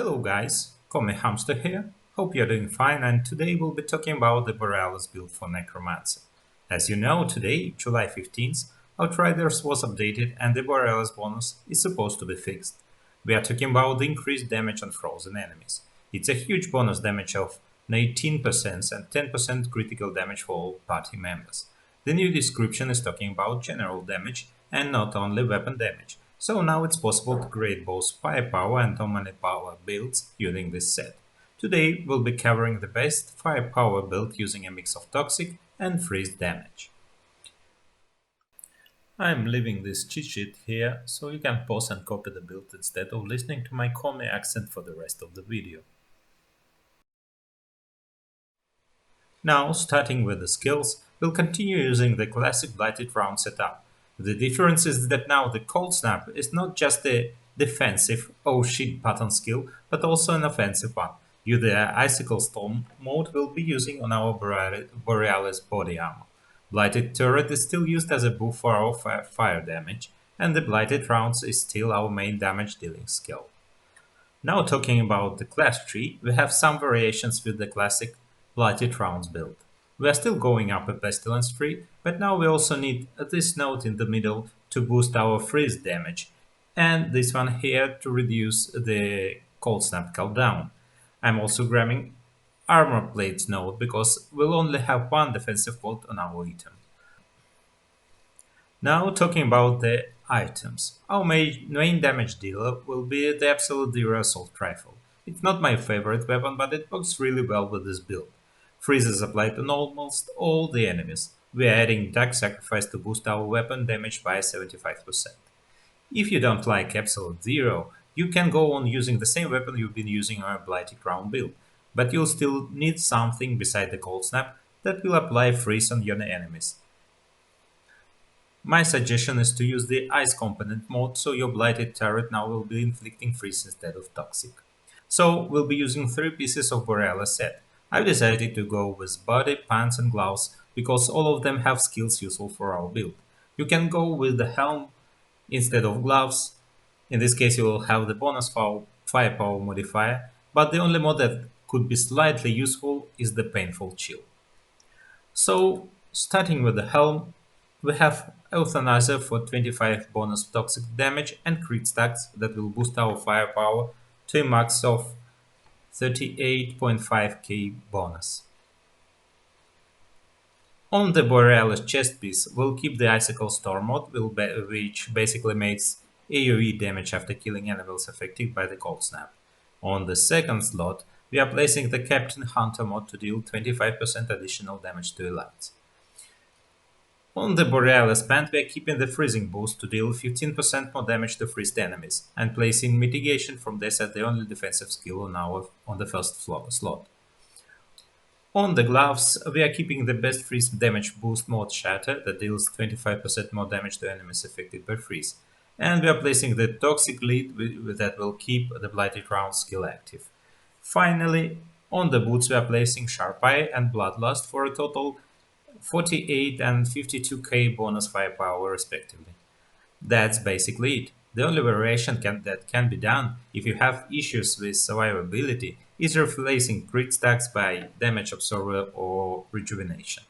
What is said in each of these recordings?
Hello guys, Commie Hamster here. Hope you're doing fine, and today we'll be talking about the Borealis build for Necromancer. As you know, today, July 15th, Outriders was updated and the Borealis bonus is supposed to be fixed. We are talking about the increased damage on frozen enemies. It's a huge bonus damage of 18% and 10% critical damage for all party members. The new description is talking about general damage and not only weapon damage. So now it's possible to create both firepower and normal power builds using this set. Today we'll be covering the best firepower build using a mix of toxic and freeze damage. I'm leaving this cheat sheet here so you can pause and copy the build instead of listening to my Commie accent for the rest of the video. Now, starting with the skills, we'll continue using the classic Blighted Round setup. The difference is that now the Cold Snap is not just a defensive oh shit button skill, but also an offensive one. The Icicle Storm mode will be using on our Borealis body armor. Blighted Turret is still used as a buff for our fire damage, and the Blighted Rounds is still our main damage dealing skill. Now talking about the class tree, we have some variations with the classic Blighted Rounds build. We are still going up a Pestilence tree, but now we also need this node in the middle to boost our freeze damage, and this one here to reduce the Cold Snap cooldown. I'm also grabbing Armor Plates node because we'll only have one defensive volt on our item. Now talking about the items. Our main damage dealer will be the Absolute Zero Assault Rifle. It's not my favorite weapon, but it works really well with this build. Freeze is applied on almost all the enemies. We are adding Dark Sacrifice to boost our weapon damage by 75%. If you don't like Absolute Zero, you can go on using the same weapon you've been using on a Blighted Round build, but you'll still need something beside the Cold Snap that will apply freeze on your enemies. My suggestion is to use the Ice Component mode, so your Blighted Turret now will be inflicting freeze instead of toxic. So we'll be using 3 pieces of Borealis set. I've decided to go with body, pants and gloves because all of them have skills useful for our build. You can go with the helm instead of gloves. In this case you will have the bonus firepower modifier, but the only mod that could be slightly useful is the painful chill. So starting with the helm, we have Euthanizer for 25 bonus toxic damage and crit stacks that will boost our firepower to a max of 38.5k bonus. On the Borealis chest piece, we'll keep the Icicle Storm mod, which basically makes AoE damage after killing enemies affected by the Cold Snap. On the second slot, we are placing the Captain Hunter mod to deal 25% additional damage to elites. On the Borealis pant, we are keeping the Freezing boost to deal 15% more damage to freezed enemies, and placing Mitigation from this as the only defensive skill on the first slot. On the gloves, we are keeping the best freeze damage boost mod Shatter that deals 25% more damage to enemies affected by freeze, and we are placing the Toxic Lead that will keep the Blighted Round skill active. Finally, on the boots, we are placing Sharp Eye and Bloodlust for a total 48 and 52k bonus firepower respectively. That's basically it. The only variation that can be done if you have issues with survivability is replacing crit stacks by Damage Absorber or Rejuvenation.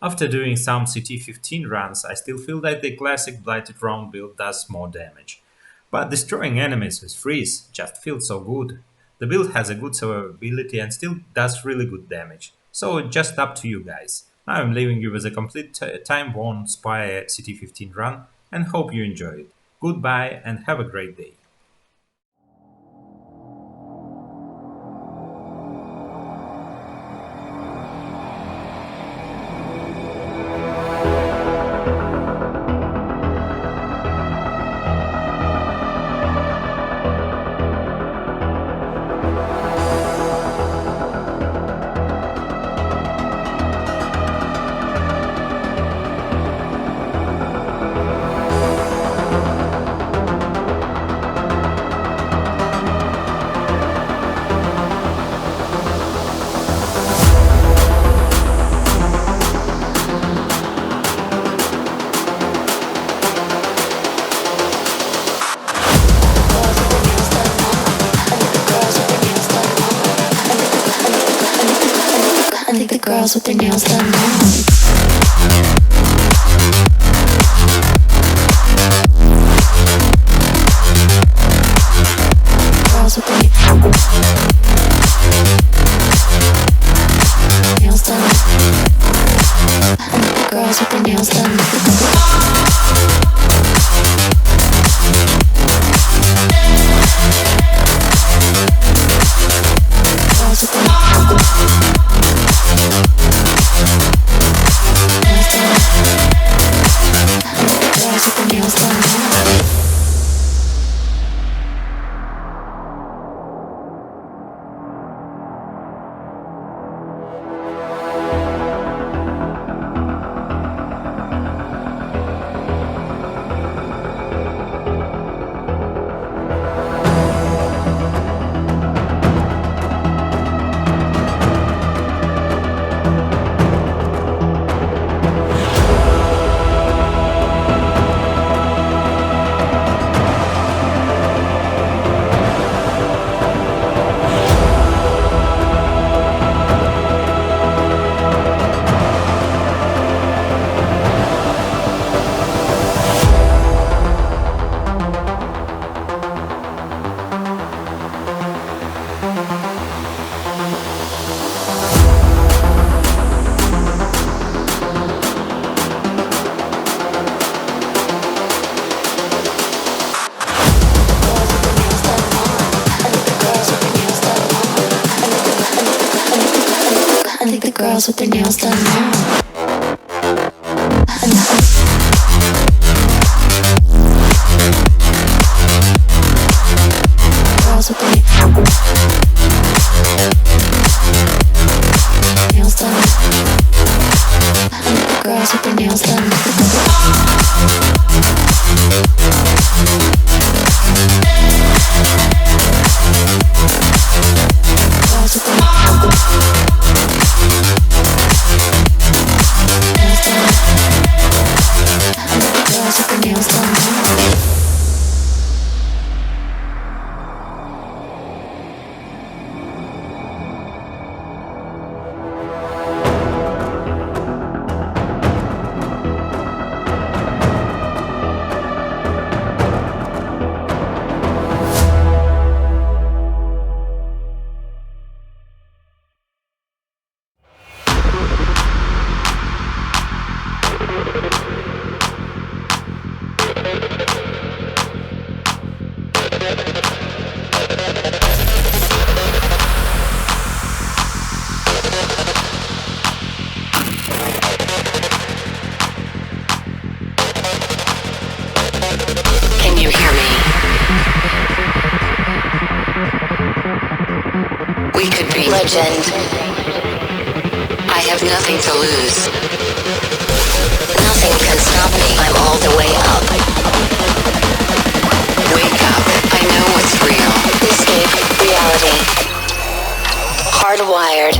After doing some CT15 runs, I still feel that the classic Blighted Round build does more damage. But destroying enemies with freeze just feels so good. The build has a good survivability and still does really good damage. So just up to you guys. I'm leaving you with a complete time-worn Spire CT15 run and hope you enjoy it. Goodbye and have a great day. girls with their nails done now. Girls with their nails done. Girls with their nails done. Girls with their nails done. Girls with their nails done now. Girls with their nails done. Girls with their nails done. Girls with their nails done. Legend. I have nothing to lose. Nothing can stop me. I'm all the way up. Wake up. I know what's real. Escape reality. Hardwired.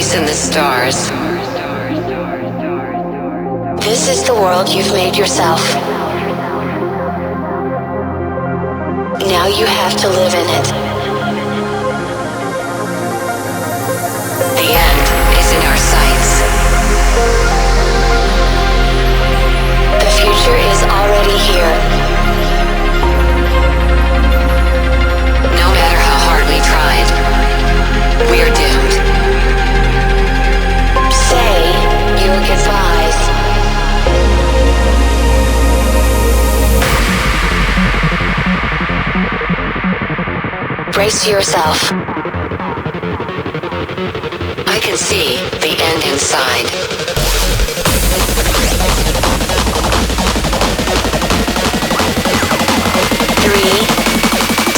place in the stars. This is the world you've made yourself. Now you have to live in it. The end is in our sights. The future is already here. No matter how hard we tried, we're doomed. Say your goodbyes. Brace yourself. I can see the end inside. 3,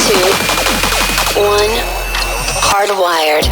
2, 1. Hardwired.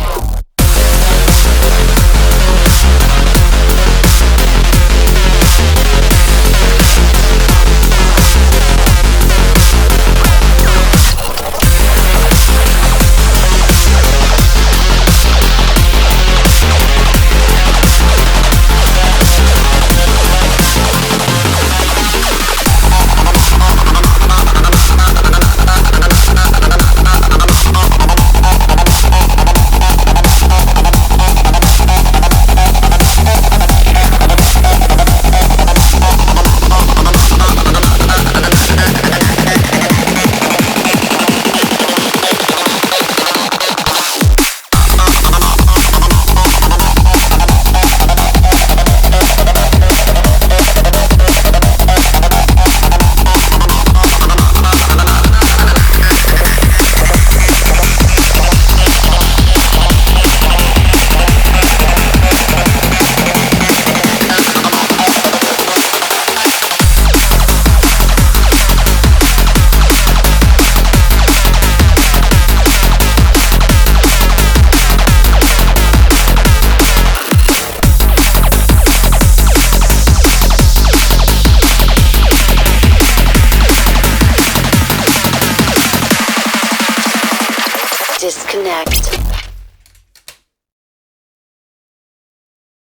Disconnect.